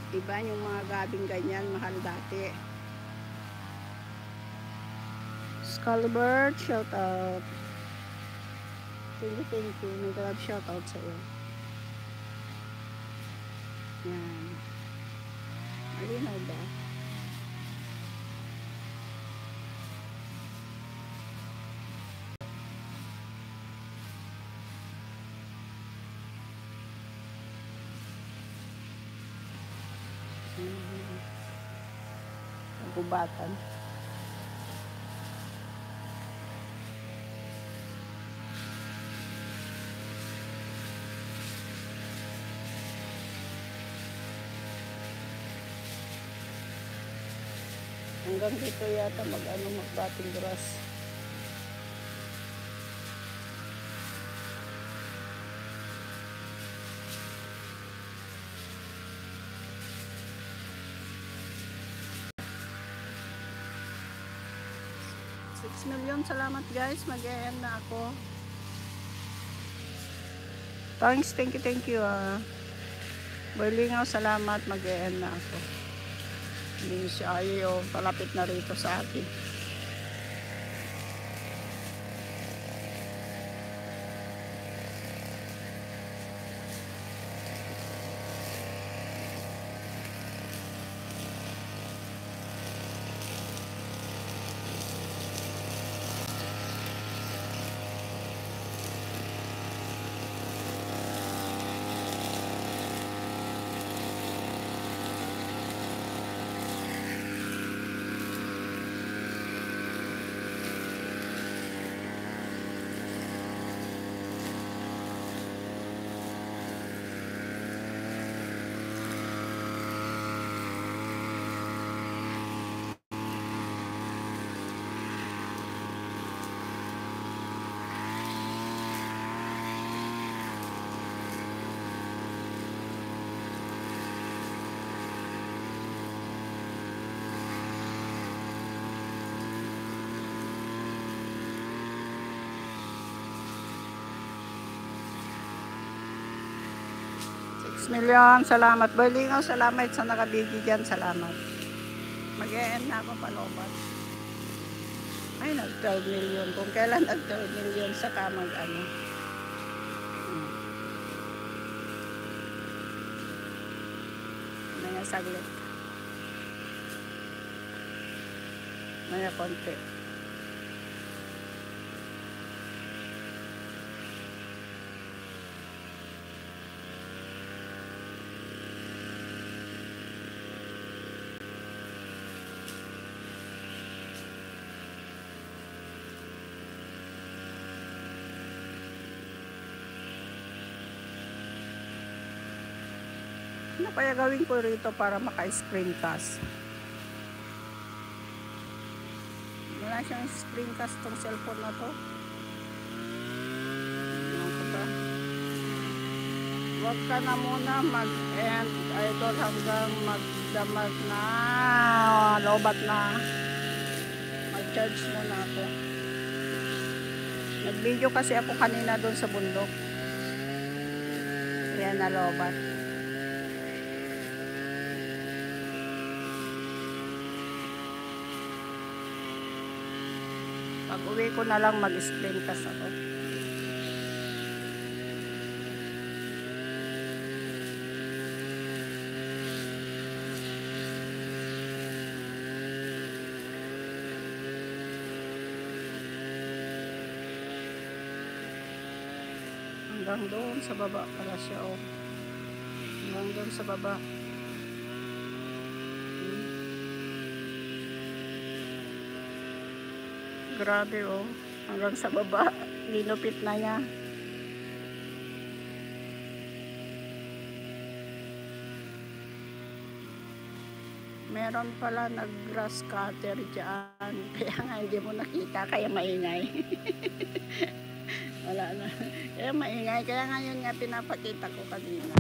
Diba yung mga gabing ganyan, mahal dati. Scalbert, shout out. Thank you. Nag-love shout out sa'yo. Yan. Malinaw ba? Nagubatan. Hanggang dito yata magbating grass. $6 million, salamat guys, mag-e-end na ako. Thanks, thank you Berlingaw, salamat, mag-e-end na ako. Hindi siya ayaw, palapit na rito sa akin. Million, salamat. Berlingaw, salamat sa nakabigi dyan, salamat. Mag-e-end na ako palobat. Ay, nag-12 million. Kung kailan nag-12 million, saka mag-ano. Maya saglit. Maya konti. Ano kaya gawin ko rito para maka-screencast? Wala siyang screencast tong cellphone na to. Huwag ka na muna mag-end, idol, hanggang magdamag na, lobat na. Mag-charge muna ako. Nag-video kasi ako kanina doon sa bundok. Ayan na, lobat. Pag uwi ko na lang mag-screencast ako. Hanggang doon sa baba para siya, oh. Hanggang doon sa baba. Grabe, oh. Hanggang sa baba. Linupit na niya. Meron pala nag-grass cutter dyan. Kaya nga hindi mo nakita. Kaya maingay. Wala na. Kaya maingay. Kaya nga yun nga pinapakita ko kanina.